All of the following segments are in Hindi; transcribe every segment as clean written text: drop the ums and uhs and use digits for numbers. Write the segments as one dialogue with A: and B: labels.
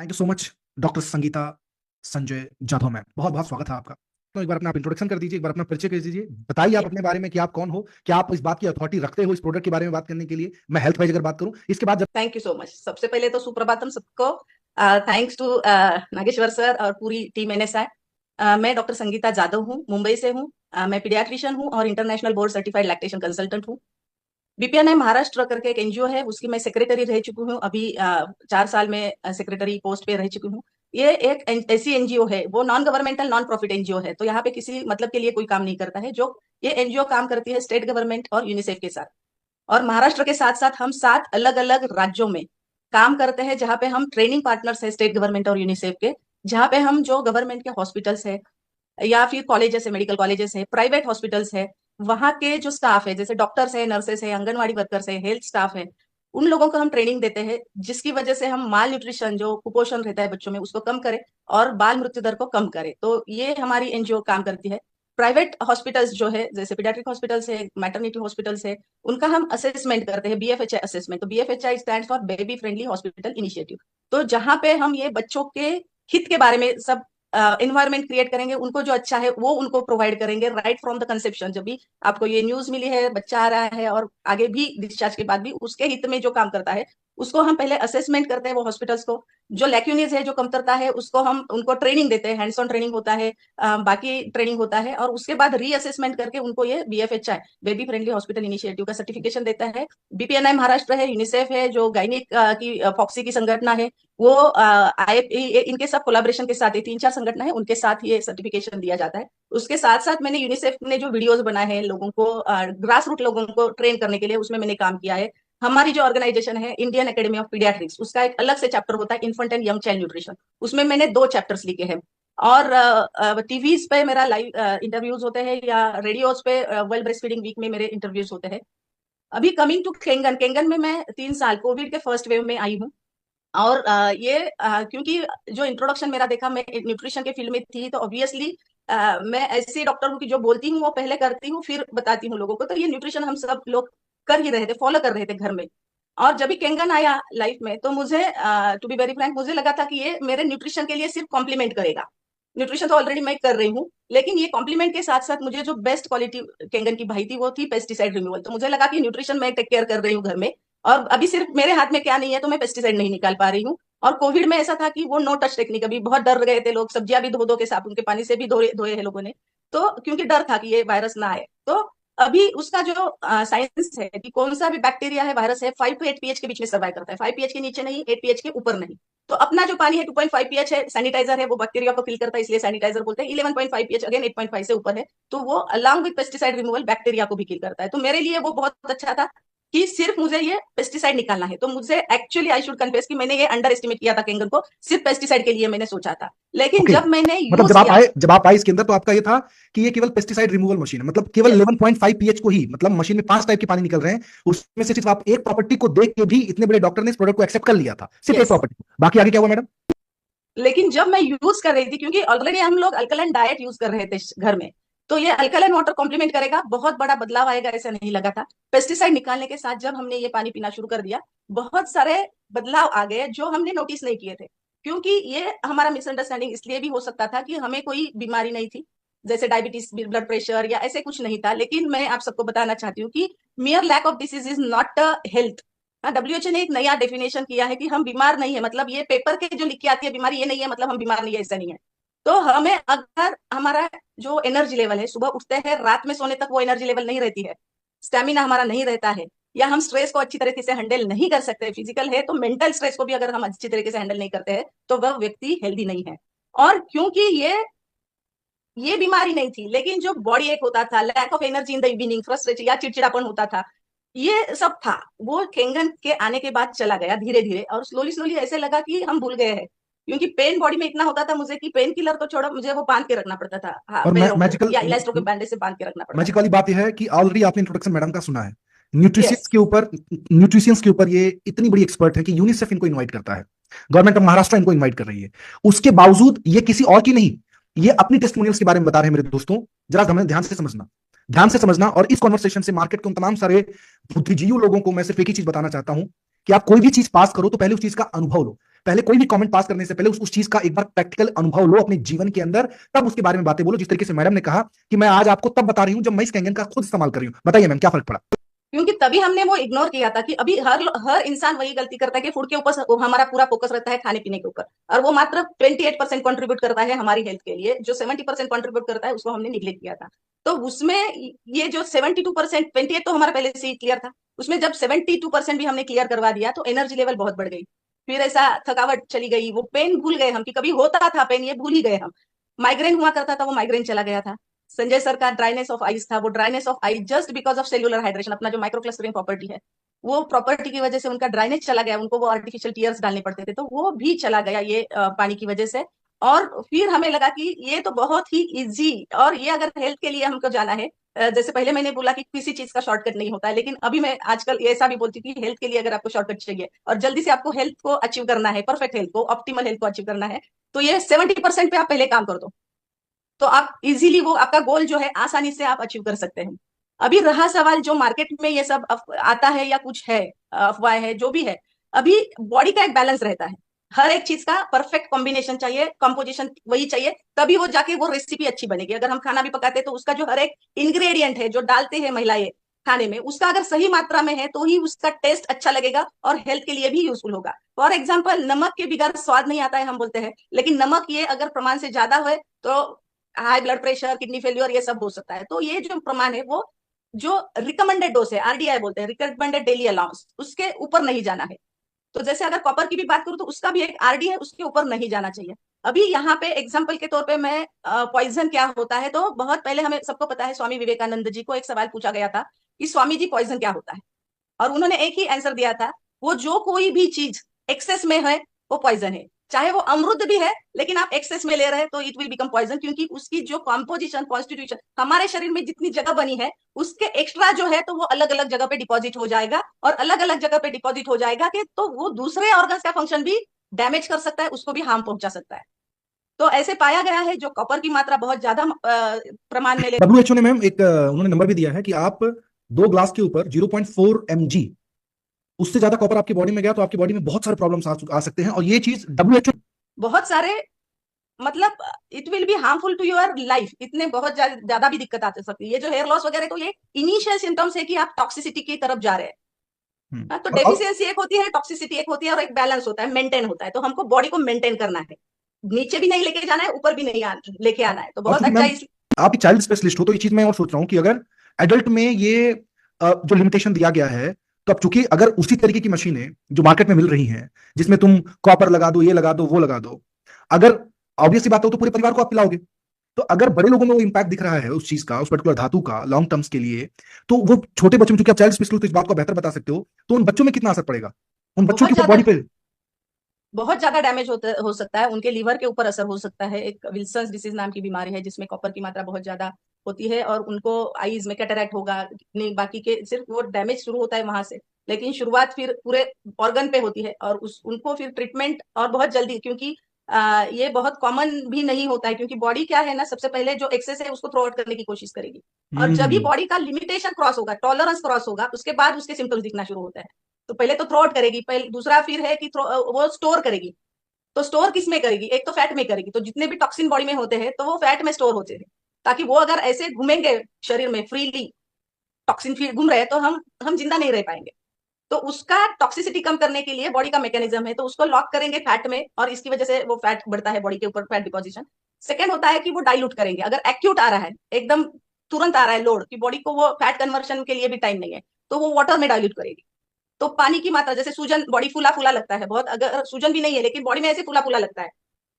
A: Thank you so much doctor Sangeeta Sanjay Jadhav ma'am, बहुत बहुत स्वागत है आपका। तो एक बार अपना आप इंट्रोडक्शन कर दीजिए, एक बार अपना परिचय कर दीजिए, बताइए आप अपने बारे में कि आप कौन हो, क्या आप इस बात की अथॉरिटी रखते हो इस प्रोडक्ट के बारे में बात करने के लिए। मैं हेल्थ वाइज अगर बात करूं, इसके बाद जब
B: थैंक यू सो मच। सबसे पहले तो सुप्रभातम सबको। थैंक्स टू नागेश्वर सर और पूरी टीम एनएसआई। मैं डॉक्टर संगीता जाधव हूँ, मुंबई से हूँ। मैं पीडियाट्रिशियन हूँ और international board certified lactation consultant हूँ। बीपीएनआई महाराष्ट्र करके एक एनजीओ है, उसकी मैं सेक्रेटरी रह चुकी हूँ। अभी 4 साल में सेक्रेटरी पोस्ट पे रह चुकी हूँ। ये एक ऐसी एनजीओ है, वो non governmental non profit NGO है, तो यहाँ पे किसी मतलब के लिए कोई काम नहीं करता है। जो ये एनजीओ काम करती है स्टेट गवर्नमेंट और यूनिसेफ के साथ, और महाराष्ट्र के साथ साथ हम 7 अलग अलग राज्यों में काम करते हैं, जहाँ पे हम ट्रेनिंग पार्टनर्स है स्टेट गवर्नमेंट और यूनिसेफ के। जहाँ पे हम जो गवर्नमेंट के हॉस्पिटल्स है या फिर कॉलेजेस है, मेडिकल कॉलेजेस है, प्राइवेट हॉस्पिटल्स है, वहाँ के जो स्टाफ है, जैसे डॉक्टर्स है, नर्सेस है, आंगनवाड़ी वर्कर्स है, हेल्थ स्टाफ है, उन लोगों को हम ट्रेनिंग देते हैं, जिसकी वजह से हम माल न्यूट्रिशन, जो कुपोषण रहता है बच्चों में, उसको कम करें और बाल मृत्यु दर को कम करें। तो ये हमारी एनजीओ काम करती है। प्राइवेट हॉस्पिटल्स जो है, जैसे पीडियाट्रिक हॉस्पिटल्स है, मैटरनिटी हॉस्पिटल्स है, उनका हम असेसमेंट करते हैं, बीएफएचआई असेसमेंट। तो BFHI stands for baby friendly hospital initiative. तो जहां पे हम ये बच्चों के हित के बारे में सब इन्वायरमेंट क्रिएट करेंगे, उनको जो अच्छा है वो उनको प्रोवाइड करेंगे, राइट फ्रॉम द कंसेप्शन। जब भी आपको ये न्यूज मिली है, बच्चा आ रहा है और आगे भी डिस्चार्ज के बाद भी उसके हित में जो काम करता है, उसको हम पहले असेसमेंट करते हैं वो हॉस्पिटल्स को। जो लैक्यूनीज है, जो कमतरता है, उसको हम उनको ट्रेनिंग देते हैं, हैंड्स ऑन ट्रेनिंग होता है, बाकी ट्रेनिंग होता है, और उसके बाद रीअसेसमेंट करके उनको ये बीएफएचआई बेबी फ्रेंडली हॉस्पिटल इनिशिएटिव का सर्टिफिकेशन देता है। बीपीएनआई महाराष्ट्र है, यूनिसेफ है, जो गाइनिक की फॉक्सी की संगठना है, वो इनके सब कोलाब्रेशन के साथ, ये 3-4 संगठन है, उनके साथ ये सर्टिफिकेशन दिया जाता है। उसके साथ साथ मैंने यूनिसेफ ने जो वीडियोस बनाए हैं लोगों को, ग्रास रूट लोगों को ट्रेन करने के लिए, उसमें मैंने काम किया है। हमारी जो ऑर्गेनाइजेशन है इंडियन एकेडमी ऑफ पीडियाट्रिक्स, उसका एक अलग से चैप्टर होता है infant and young child nutrition. उसमें मैंने 2 चैप्टर्स लिखे हैं। और टीवीज पे मेरा लाइव इंटरव्यूज होते हैं, या रेडियोज पे वर्ल्ड ब्रेस्ट फीडिंग वीक में मेरे इंटरव्यूज होते हैं। अभी कमिंग टू केंगन, केंगन में मैं 3 साल कोविड के फर्स्ट वेव में आई हूँ। और क्योंकि जो इंट्रोडक्शन मेरा देखा, मैं न्यूट्रिशन के फील्ड में थी, तो ऑब्वियसली मैं ऐसी डॉक्टर हूँ कि जो बोलती हूँ वो पहले करती हूँ, फिर बताती हूँ लोगों को। तो ये न्यूट्रिशन हम सब लोग कर ही रहे थे, फॉलो कर रहे थे घर में। और जब भी केंगन आया लाइफ में, तो मुझे टू बी वेरी फ्रैंक, मुझे लगा था कि ये मेरे न्यूट्रिशन के लिए सिर्फ कॉम्प्लीमेंट करेगा। न्यूट्रिशन तो ऑलरेडी मैं कर रही हूँ, लेकिन ये कॉम्प्लीमेंट के साथ साथ मुझे जो बेस्ट क्वालिटी केंगन की भाई थी, वो थी पेस्टिसाइड रिमूवल। तो मुझे लगा कि न्यूट्रिशन मैं टेक केयर कर रही हूँ घर में, और अभी सिर्फ मेरे हाथ में क्या नहीं है, तो मैं पेस्टिसाइड नहीं निकाल पा रही हूँ। और कोविड में ऐसा था कि वो नो टच टेक्निक, अभी बहुत डर गए थे लोग, सब्जियां भी धो धो के साबुन के पानी से भी धोए धोए है लोगों ने। तो क्योंकि डर था कि ये वायरस ना आए, तो अभी उसका जो साइंस है कि कौन सा भी बैक्टीरिया है, वायरस है, 5 to 8 pH के बीच में सर्वाइव करता है। 5 pH के नीचे नहीं, 8 pH के ऊपर नहीं। तो अपना जो पानी है 2.5 pH है, सैनिटाइजर है, वो बैक्टीरिया को किल करता है, इसलिए सैनिटाइजर बोलते हैं। 11.5 pH अगेन 8.5 से ऊपर है, तो वो along with pesticide removal bacteria को भी किल करता है। तो मेरे लिए वो बहुत अच्छा था कि सिर्फ मुझे ये पेस्टिसाइड निकालना है। तो मुझे एक्चुअली आई शुड कन्फेस कि मैंने ये अंडर एस्टिमेट किया था केंगन को, सिर्फ पेस्टिसाइड के लिए मैंने सोचा था। लेकिन
A: ओके,
B: जब मैंने
A: मतलब
B: यूज किया,
A: जब आप आए इसके अंदर, तो आपका ये था कि ये केवल पेस्टिसाइड रिमूवल मशीन है, मतलब केवल
B: यस
A: 11.5 पीएच को ही, मतलब मशीन में 5 टाइप के पानी निकल रहे हैं, उसमें से सिर्फ आप एक प्रॉपर्टी को देख के भी इतने बड़े डॉक्टर ने इस प्रोडक्ट को एक्सेप्ट कर लिया था, सिर्फ एक
B: यस,
A: प्रॉपर्टी। बाकी आगे क्या हुआ मैडम?
B: लेकिन जब मैं यूज कर रही थी, क्योंकि ऑलरेडी हम लोग अल्कलाइन डाइट यूज कर रहे थे घर में, तो ये अल्कलाइन वाटर कॉम्प्लीमेंट करेगा, बहुत बड़ा बदलाव आएगा ऐसा नहीं लगा था। पेस्टिसाइड निकालने के साथ जब हमने ये पानी पीना शुरू कर दिया, बहुत सारे बदलाव आ गए जो हमने नोटिस नहीं किए थे। क्योंकि ये हमारा मिसअंडरस्टैंडिंग इसलिए भी हो सकता था कि हमें कोई बीमारी नहीं थी, जैसे डायबिटीज, ब्लड प्रेशर या ऐसे कुछ नहीं था। लेकिन मैं आप सबको बताना चाहती हूँ कि mere lack of disease is not a health. हाँ, डब्ल्यूएचओ ने एक नया डेफिनेशन किया है कि हम बीमार नहीं है, मतलब ये पेपर के जो लिख के आती है बीमारी, ये नहीं है मतलब हम बीमार नहीं है, ऐसा नहीं है। तो हमें अगर हमारा जो एनर्जी लेवल है, सुबह उठते हैं रात में सोने तक वो एनर्जी लेवल नहीं रहती है, स्टेमिना हमारा नहीं रहता है, या हम स्ट्रेस को अच्छी तरीके से हैंडल नहीं कर सकते, फिजिकल है तो मेंटल स्ट्रेस को भी अगर हम अच्छी तरीके से हैंडल नहीं करते हैं, तो वह व्यक्ति हेल्दी नहीं है। और क्योंकि ये बीमारी नहीं थी, लेकिन जो बॉडी एक होता था, lack of energy in the evening, frustration या चिड़चिड़ापन होता था, ये सब था, वो केंगन के आने के बाद चला गया धीरे धीरे। और स्लोली स्लोली ऐसे लगा कि हम भूल गए हैं, क्योंकि पेन बॉडी में इतना होता था मुझे कि पेन किलर तो छोड़ो, मुझे वो बांध के रखना पड़ता था, हाँ,
A: और
B: पैरों को
A: मैजिकल
B: या इलास्टो के बैंडेज से बांध के रखना पड़ता
A: मैजिक
B: था।
A: वाली बात यह है कि ऑलरेडी आपने इंट्रोडक्शन मैडम का सुना है।
B: यस,
A: न्यूट्रिशियंस के ऊपर ये इतनी बड़ी एक्सपर्ट है कि यूनिसेफ इनको इनवाइट करता है, गवर्नमेंट ऑफ महाराष्ट्र इनको इनवाइट कर रही है। उसके बावजूद ये किसी और की नहीं, ये अपनी टेस्टिमोनियल्स के बारे में बता रहे हैं मेरे दोस्तों। जरा हमें ध्यान से समझना, और इस कॉन्वर्सेशन से मार्केट के उन तमाम सारे बुद्धिजीवी लोगों को मैं सिर्फ एक ही चीज बताना चाहता हूं कि आप कोई भी चीज पास करो तो पहले उस चीज का अनुभव लो। पहले कोई भी कमेंट पास करने से पहले उस चीज का एक बार प्रैक्टिकल अनुभव लो अपने जीवन के अंदर, तब उसके बारे में बातें बोलो। जिस तरीके से मैडम ने कहा कि मैं आज आपको तब बता रही हूं जब मैं इस कंगन का खुद इस्तेमाल कर रही हूं। बताइए मैम, क्या फर्क पड़ा?
B: क्योंकि तभी हमने वो इग्नोर किया था कि अभी हर इंसान वही गलती करता है कि फूड के ऊपर हमारा पूरा फोकस रहता है खाने पीने के ऊपर, और वो मात्र 28% कंट्रीब्यूट करता है हमारी हेल्थ के लिए। जो 70% कंट्रीब्यूट करता है उसको हमने निगलेक्ट किया था। तो उसमें ये जो 72%, 28 तो हमारा पहले से ही क्लियर था, उसमें जब 72% भी हमने क्लियर करवा दिया तो एनर्जी लेवल बहुत बढ़ गई। फिर ऐसा थकावट चली गई, वो पेन भूल गए हम कि कभी होता था पेन, ये भूल ही गए हम। माइग्रेन हुआ करता था, वो माइग्रेन चला गया था। संजय सर का ड्राइनेस ऑफ आइज था, वो dryness of eyes just because of cellular hydration, अपना जो माइक्रोक्लस्टरिंग प्रॉपर्टी है, वो प्रॉपर्टी की वजह से उनका ड्राइनेस चला गया, उनको वो आर्टिफिशियल टीयर्स डालने पड़ते थे, तो वो भी चला गया ये पानी की वजह से। और फिर हमें लगा कि ये तो बहुत ही इजी, और ये अगर हेल्थ के लिए हमको जाना है, जैसे पहले मैंने बोला कि किसी चीज का शॉर्टकट नहीं होता है, लेकिन अभी मैं आजकल ऐसा भी बोलती हूँ कि हेल्थ के लिए अगर आपको शॉर्टकट चाहिए और जल्दी से आपको हेल्थ को अचीव करना है, परफेक्ट हेल्थ को, ऑप्टिमल हेल्थ को अचीव करना है, तो ये 70% पे आप पहले काम कर दो, तो आप इजीली वो आपका गोल जो है आसानी से आप अचीव कर सकते हैं। अभी रहा सवाल जो मार्केट में ये सब आता है या कुछ है, अफवाह है, जो भी है, अभी बॉडी का एक बैलेंस रहता है, हर एक चीज का परफेक्ट कॉम्बिनेशन चाहिए, कंपोजिशन वही चाहिए, तभी वो जाके वो रेसिपी अच्छी बनेगी। अगर हम खाना भी पकाते हैं तो उसका जो हर एक इंग्रेडिएंट है जो डालते हैं महिलाएं खाने में, उसका अगर सही मात्रा में है तो ही उसका टेस्ट अच्छा लगेगा और हेल्थ के लिए भी यूजफुल होगा। फॉर एग्जाम्पल, नमक के बिगैर स्वाद नहीं आता है हम बोलते हैं, लेकिन नमक ये अगर प्रमाण से ज्यादा है तो high blood pressure, kidney failure, ये सब हो सकता है। तो ये जो प्रमाण है वो जो रिकमेंडेड डोज है, आरडीआई बोलते हैं, रिकमेंडेड डेली अलाउंस, उसके ऊपर नहीं जाना है। तो जैसे अगर कॉपर की भी बात करूं तो उसका भी एक आरडी है, उसके ऊपर नहीं जाना चाहिए। अभी यहाँ पे एग्जाम्पल के तौर पे मैं पॉइजन क्या होता है, तो बहुत पहले हमें सबको पता है, स्वामी विवेकानंद जी को एक सवाल पूछा गया था कि स्वामी जी पॉइजन क्या होता है, और उन्होंने एक ही आंसर दिया था, वो जो कोई भी चीज एक्सेस में है वो पॉइजन है, चाहे वो अमृत भी है लेकिन आप एक्सेस में ले रहे हैं तो इट विल बिकम पॉइजन, क्योंकि उसकी जो कॉम्पोजिशन, कॉन्स्टिट्यूशन हमारे शरीर में जितनी जगह बनी है उसके एक्स्ट्रा जो है तो वो अलग अलग जगह पे डिपॉजिट हो जाएगा, और अलग अलग जगह पे डिपॉजिट हो जाएगा कि तो वो दूसरे ऑर्गन्स का फंक्शन भी डैमेज कर सकता है, उसको भी हार्म पहुंचा सकता है। तो ऐसे पाया गया है जो कॉपर की मात्रा बहुत ज्यादा प्रमाण में ले।
A: डब्ल्यूएचओ ने मैम एक उन्होंने नंबर भी दिया है कि आप 2 ग्लास के ऊपर 0.4 mg, उससे ज्यादा कॉपर आपकी बॉडी में गया तो आपकी बॉडी में बहुत सारे प्रॉब्लम्स आ सकते हैं। और ये चीज डब्ल्यूएचओ
B: बहुत सारे, मतलब it will be harmful to your life, इतने बहुत ज्यादा भी दिक्कत आ सकती है। ये जो हेयर लॉस वगैरह, तो ये इनिशियल सिम्टम्स है कि आप टॉक्सिसिटी की तरफ जा रहे हैं। हाँ, तो
A: और
B: डेफिशिएंसी एक होती है, टॉक्सिसिटी एक होती है, और एक बैलेंस होता है, मेंटेन होता है। तो हमको बॉडी को मेंटेन करना है, नीचे भी नहीं लेके जाना है, ऊपर भी नहीं लेके आना है, तो बहुत
A: क्योंकि
B: अच्छा
A: मैम
B: है।
A: आप चाइल्ड स्पेशलिस्ट हो तो ये चीज मैं और सोच रहा हूँ कि अगर एडल्ट में ये जो लिमिटेशन दिया गया है, तो अब चूंकि अगर उसी तरीके की मशीनें जो मार्केट में मिल रही हैं जिसमें तुम कॉपर लगा दो, ये लगा दो, वो लगा दो, अगर ऑब्वियसली बात हो तो पूरे परिवार को आप पिलाओगे। तो अगर बड़े लोगों में वो इंपैक्ट दिख रहा है उस चीज का, उस पर्टिकुलर धातु का लॉन्ग टर्म्स के लिए, तो वो छोटे बच्चों में, चूंकि आप चाइल्ड स्पेशलिस्ट तो इस बात को बेहतर बता सकते हो, तो उन बच्चों में कितना असर पड़ेगा, उन बच्चों की
B: बहुत
A: ऊपर
B: ज्यादा,
A: बॉडी पे?
B: बहुत ज्यादा डैमेज हो सकता है, उनके लीवर के ऊपर असर हो सकता है। एक विल्सन्स डिसीज नाम की बीमारी है जिसमें कॉपर की मात्रा बहुत ज्यादा होती है, और उनको आईज में कैटरैक्ट होगा, नहीं बाकी के सिर्फ वो डैमेज शुरू होता है वहां से, लेकिन शुरुआत फिर पूरे ऑर्गन पे होती है, और उनको फिर ट्रीटमेंट और बहुत जल्दी, क्योंकि ये बहुत कॉमन भी नहीं होता है, क्योंकि बॉडी क्या है ना, सबसे पहले जो एक्सेस है उसको थ्रो आउट करने की कोशिश करेगी, और जब भी
A: हम्म।
B: बॉडी का लिमिटेशन क्रॉस होगा, टॉलरेंस क्रॉस होगा, उसके बाद उसके सिम्टम्स दिखना शुरू होता है। तो पहले तो थ्रो आउट करेगी, पहले दूसरा फिर है कि वो स्टोर करेगी। तो स्टोर किस में करेगी, एक तो फैट में करेगी, तो जितने भी टॉक्सिन बॉडी में होते हैं तो वो फैट में स्टोर होते हैं, ताकि वो अगर ऐसे घूमेंगे शरीर में फ्रीली, टॉक्सिन फील घूम रहे हैं, तो हम जिंदा नहीं रह पाएंगे। तो उसका टॉक्सिसिटी कम करने के लिए बॉडी का मैकेनिज्म है, तो उसको लॉक करेंगे फैट में, और इसकी वजह से वो फैट बढ़ता है बॉडी के ऊपर, फैट डिपोजिशन। सेकेंड होता है कि वो डाइल्यूट करेंगे, अगर एक्यूट आ रहा है, एकदम तुरंत आ रहा है लोड, कि बॉडी को वो फैट कन्वर्शन के लिए भी टाइम नहीं है, तो वो वाटर में डाइल्यूट करेगी। तो पानी की मात्रा, जैसे सूजन, बॉडी फूला फूला लगता है बहुत, अगर सूजन भी नहीं है लेकिन बॉडी में ऐसे फूला फूला लगता है,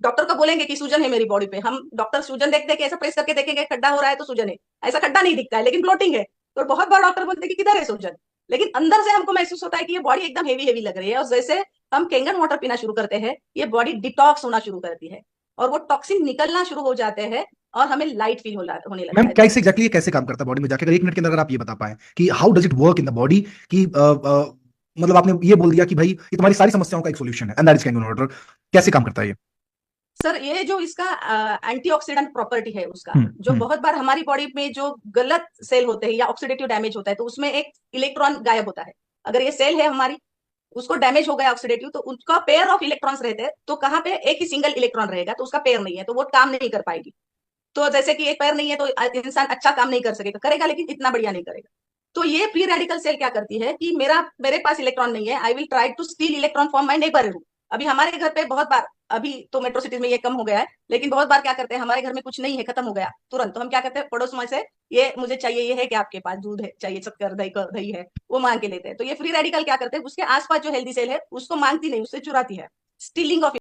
B: डॉक्टर को बोलेंगे कि सूजन है मेरी बॉडी पे, हम डॉक्टर सूजन देख देख के ऐसा प्रेस करके देखेंगे खड्डा हो रहा है तो सूजन है, ऐसा खड्डा नहीं दिखता है लेकिन ब्लोटिंग है, तो बहुत बार डॉक्टर बोलते हैं कि किधर है सूजन, लेकिन अंदर से हमको महसूस होता है कि ये बॉडी एकदम हेवी हेवी लग रही है। और जैसे हम केंगन वाटर पीना शुरू करते हैं, ये बॉडी डिटॉक्स होना शुरू करती है, और वो टॉक्सिन निकलना शुरू हो जाते हैं, और हमें लाइट फील होने लगता
A: मैम
B: है।
A: कैसे एग्जैक्टली कैसे काम करता है बॉडी में जाके, अगर 1 मिनट के अंदर अगर आप ये बता पाए कि how does it work in the body, कि मतलब आपने ये बोल दिया कि भाई ये तुम्हारी सारी समस्याओं का एक सॉल्यूशन है, and that is Kangen water, कैसे काम करता है ये?
B: सर, ये जो इसका एंटीऑक्सीडेंट प्रॉपर्टी है उसका, जो
A: हम्म।
B: बहुत बार हमारी बॉडी में जो गलत सेल होते हैं या ऑक्सीडेटिव डैमेज होता है, तो उसमें एक इलेक्ट्रॉन गायब होता है। अगर ये सेल है हमारी, उसको डैमेज हो गया ऑक्सीडेटिव, तो उसका पेयर ऑफ इलेक्ट्रॉन्स रहते हैं, तो कहाँ पे एक ही सिंगल इलेक्ट्रॉन रहेगा, तो उसका पेयर नहीं है, तो वो काम नहीं कर पाएगी। तो जैसे कि एक पैर नहीं है तो इंसान अच्छा काम नहीं कर सकेगा, करेगा लेकिन इतना बढ़िया नहीं करेगा। तो ये फ्री रेडिकल सेल क्या करती है कि मेरे पास इलेक्ट्रॉन नहीं है, I will try to steal electron from my neighbour room. अभी हमारे घर पे बहुत बार, अभी तो मेट्रो सिटीज में ये कम हो गया है, लेकिन बहुत बार क्या करते हैं, हमारे घर में कुछ नहीं है, खत्म हो गया तुरंत, तो हम क्या करते हैं, पड़ोस में से ये मुझे चाहिए, ये है कि आपके पास दूध है, चाहिए शक्कर, दही है, वो मांग के लेते हैं। तो ये फ्री रेडिकल क्या करते हैं, उसके आसपास जो हेल्दी सेल है उसको मांगती नहीं, उससे चुराती है, स्टीलिंग ऑफ